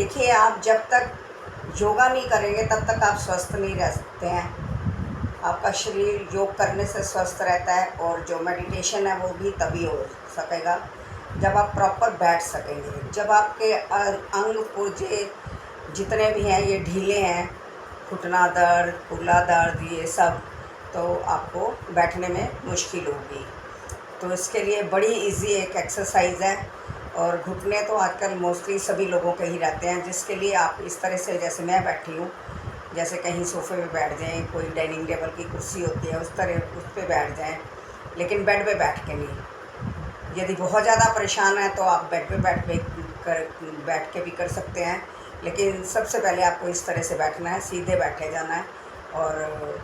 देखिए, आप जब तक योगा नहीं करेंगे तब तक आप स्वस्थ नहीं रह सकते हैं। आपका शरीर योग करने से स्वस्थ रहता है, और जो मेडिटेशन है वो भी तभी हो सकेगा जब आप प्रॉपर बैठ सकेंगे। जब आपके अंग पुर्जे जितने भी हैं ये ढीले हैं, घुटना दर्द, कूल्हा दर्द, ये सब, तो आपको बैठने में मुश्किल होगी। तो इसके लिए बड़ी इजी एक एक्सरसाइज है, और घुटने तो आजकल मोस्टली सभी लोगों के ही रहते हैं, जिसके लिए आप इस तरह से, जैसे मैं बैठी हूँ, जैसे कहीं सोफे पे बैठ जाएं, कोई डाइनिंग टेबल की कुर्सी होती है उस तरह उस पर बैठ जाएं, लेकिन बेड पे बैठ के नहीं। यदि बहुत ज़्यादा परेशान है तो आप बेड पे बैठ के भी कर सकते हैं, लेकिन सबसे पहले आपको इस तरह से बैठना है, सीधे बैठे जाना है, और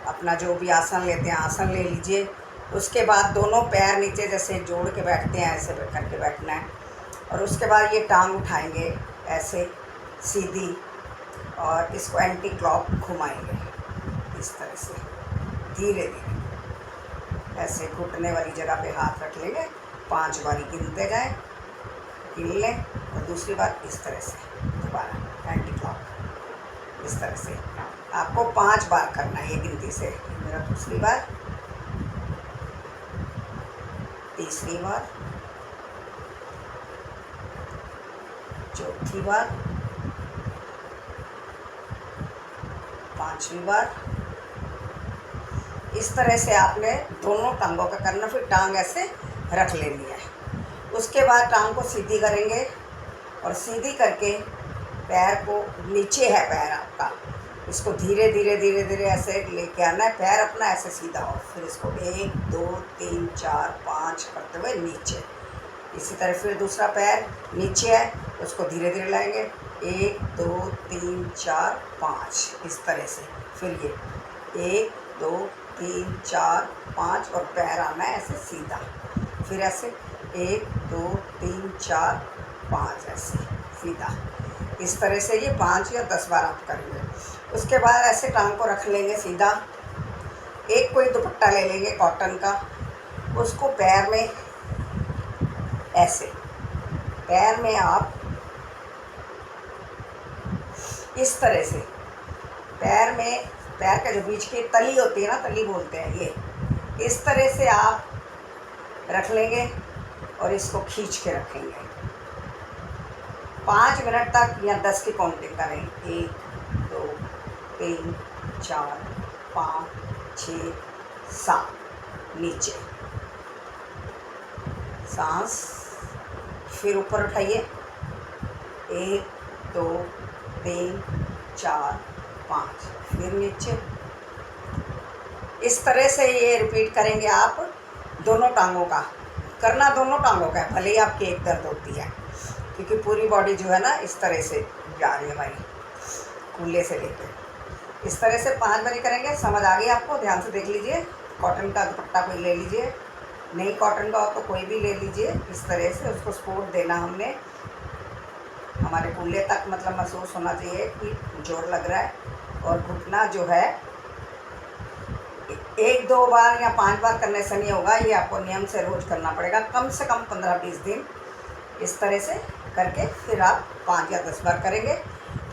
अपना जो भी आसन लेते हैं आसन ले लीजिए। उसके बाद दोनों पैर नीचे जैसे जोड़ के बैठते हैं ऐसे करके बैठना है, और उसके बाद ये टांग उठाएंगे ऐसे सीधी, और इसको एंटी क्लॉक घुमाएंगे इस तरह से धीरे धीरे। ऐसे घुटने वाली जगह पे हाथ रख लेंगे, 5 बारी गिनते जाएं, गिन लें, और दूसरी बार इस तरह से दोबारा एंटी क्लॉक इस तरह से। आपको 5 बार करना है ये गिनती से। मेरा दूसरी बार, तीसरी बार, चौथी बार, 5वीं बार। इस तरह से आपने दोनों टांगों का करना, फिर टांग ऐसे रख लेनी है। उसके बाद टांग को सीधी करेंगे, और सीधी करके पैर को, नीचे है पैर आपका, इसको धीरे धीरे धीरे धीरे ऐसे लेके आना है, पैर अपना ऐसे सीधा हो। फिर इसको 1 2 3 4 5 करते हुए नीचे। इसी तरह फिर दूसरा पैर नीचे है, उसको धीरे धीरे लाएंगे, 1 2 3 4 5 इस तरह से। फिर ये 1 2 3 4 5, और पैर आना है ऐसे सीधा। फिर ऐसे 1 2 3 4 5 ऐसे सीधा। इस तरह से ये 5 या 10 बार आप करेंगे। उसके बाद ऐसे टांग को रख लेंगे सीधा। एक कोई दुपट्टा ले लेंगे कॉटन का, उसको पैर में ऐसे, पैर में आप इस तरह से, पैर में, पैर का जो बीच की तली होती है ना, तली बोलते हैं ये, इस तरह से आप रख लेंगे, और इसको खींच के रखेंगे 5 मिनट तक, या 10 की काउंटिंग करें। 1 2 3 4 5 6 7, नीचे सांस, फिर ऊपर उठाइए, 1 2 3 4 5, फिर नीचे। इस तरह से ये रिपीट करेंगे आप। दोनों टांगों का करना, दोनों टांगों का है, भले ही आपकी एक दर्द होती है, क्योंकि पूरी बॉडी जो है ना इस तरह से जा रही है हमारी, कूल्हे से लेकर। इस तरह से 5 बारी करेंगे। समझ आ गई आपको? ध्यान से देख लीजिए। कॉटन का दुपट्टा कोई ले लीजिए, नहीं कॉटन का हो तो कोई भी ले लीजिए। इस तरह से उसको सपोर्ट देना हमने, हमारे कूल्हे तक मतलब महसूस होना चाहिए कि जोर लग रहा है। और घुटना जो है 1 2 बार या 5 बार करने से नहीं होगा, ये आपको नियम से रोज करना पड़ेगा, कम से कम 15-20 दिन इस तरह से करके। फिर आप 5 या 10 बार करेंगे।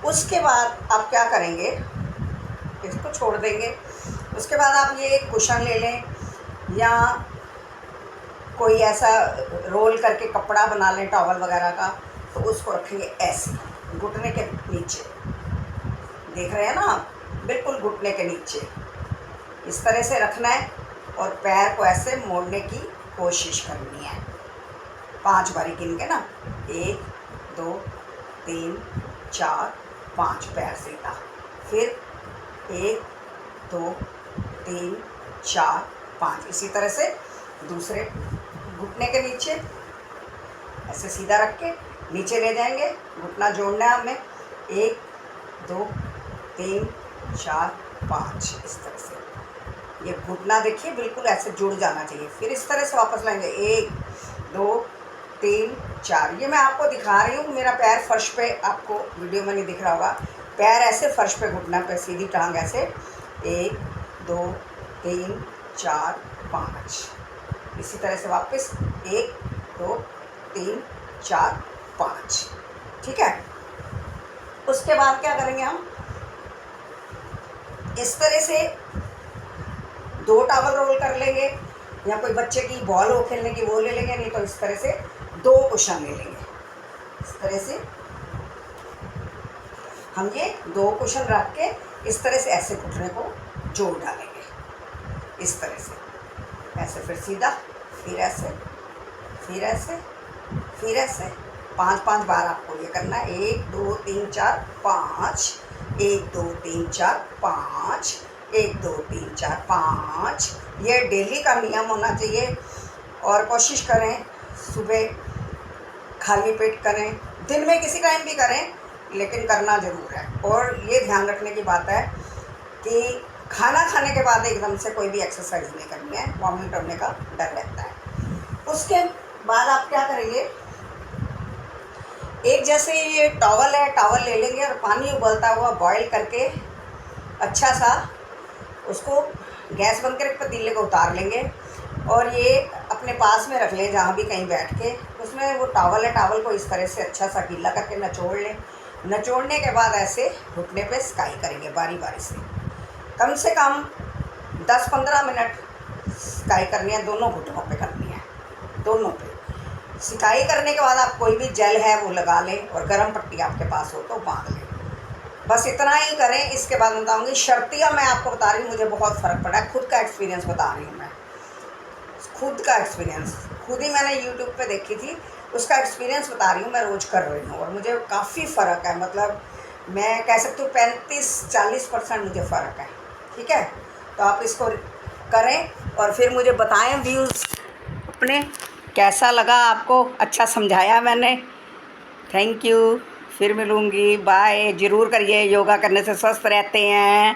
उसके बाद आप क्या करेंगे, इसको छोड़ देंगे। उसके बाद आप ये एक कुशन ले लें, या कोई ऐसा रोल करके कपड़ा बना लें टॉवल वगैरह का, तो उसको रखेंगे ऐसे घुटने के नीचे। देख रहे हैं ना आप, बिल्कुल घुटने के नीचे इस तरह से रखना है, और पैर को ऐसे मोड़ने की कोशिश करनी है। 5 बारी गिन के ना, 1 2 3 4 5, पैर सीधा। फिर 1 2 3 4 5, इसी तरह से दूसरे घुटने के नीचे ऐसे सीधा रख के नीचे ले जाएंगे। घुटना जोड़ना है हमें, 1 2 3 4 5 इस तरह से। ये घुटना देखिए बिल्कुल ऐसे जुड़ जाना चाहिए। फिर इस तरह से वापस लाएंगे, 1 2 3 4। ये मैं आपको दिखा रही हूँ, मेरा पैर फर्श पे, आपको वीडियो में नहीं दिख रहा होगा, पैर ऐसे फर्श पे, घुटना पे, सीधी टांग ऐसे, 1 2 3 4 5। इसी तरह से वापस 1 2 3 4 5। ठीक है। उसके बाद क्या करेंगे हम, इस तरह से 2 टॉवल रोल कर लेंगे, या कोई बच्चे की बॉल हो खेलने की वो ले लेंगे, नहीं तो इस तरह से 2 कुशन ले लेंगे। इस तरह से हम ये 2 कुशन रख के इस तरह से ऐसे घुटने को जोड़ डालेंगे, इस तरह से ऐसे, फिर सीधा, फिर ऐसे, फिर ऐसे, फिर ऐसे 5-5 बार आपको ये करना है। 1 2 3 4 5, 1 2 3 4 5, 1 2 3 4 5। ये डेली का नियम होना चाहिए, और कोशिश करें सुबह खाली पेट करें, दिन में किसी टाइम भी करें, लेकिन करना ज़रूर है। और ये ध्यान रखने की बात है कि खाना खाने के बाद एकदम से कोई भी एक्सरसाइज नहीं करनी है, वॉमिट होने का डर रहता है। उसके बाद आप क्या करेंगे, एक जैसे ये टॉवल है, टॉवल ले लेंगे और पानी उबलता हुआ बॉईल करके अच्छा सा उसको गैस बंद करके पतीले को उतार लेंगे, और ये अपने पास में रख लें जहाँ भी कहीं बैठ के। उसमें वो टॉवल है, टॉवल को इस तरह से अच्छा सा गीला करके निचोड़ लें। निचोड़ने के बाद ऐसे घुटने पे सिकाई करेंगे बारी बारी से कम 10-15 मिनट सिकाई करनी है, दोनों घुटनों पे करनी है, दोनों पे। सिकाई करने के बाद आप कोई भी जेल है वो लगा लें, और गर्म पट्टी आपके पास हो तो बांध लें। बस इतना ही करें। इसके बाद बताऊंगी शर्तियाँ, मैं आपको बता रही हूँ, मुझे बहुत फ़र्क पड़ा है, खुद का एक्सपीरियंस बता रही हूँ मैं, खुद का एक्सपीरियंस, खुद ही मैंने यूट्यूब पे देखी थी, उसका एक्सपीरियंस बता रही हूँ, मैं रोज़ कर रही हूँ और मुझे काफ़ी फ़र्क है। मतलब मैं कह सकती हूँ 35-40% मुझे फ़र्क है। ठीक है, तो आप इसको करें और फिर मुझे बताएं व्यूज़ अपने, कैसा लगा आपको, अच्छा समझाया मैंने। थैंक यू, फिर मिलूँगी, बाय। ज़रूर करिए, योगा करने से स्वस्थ रहते हैं।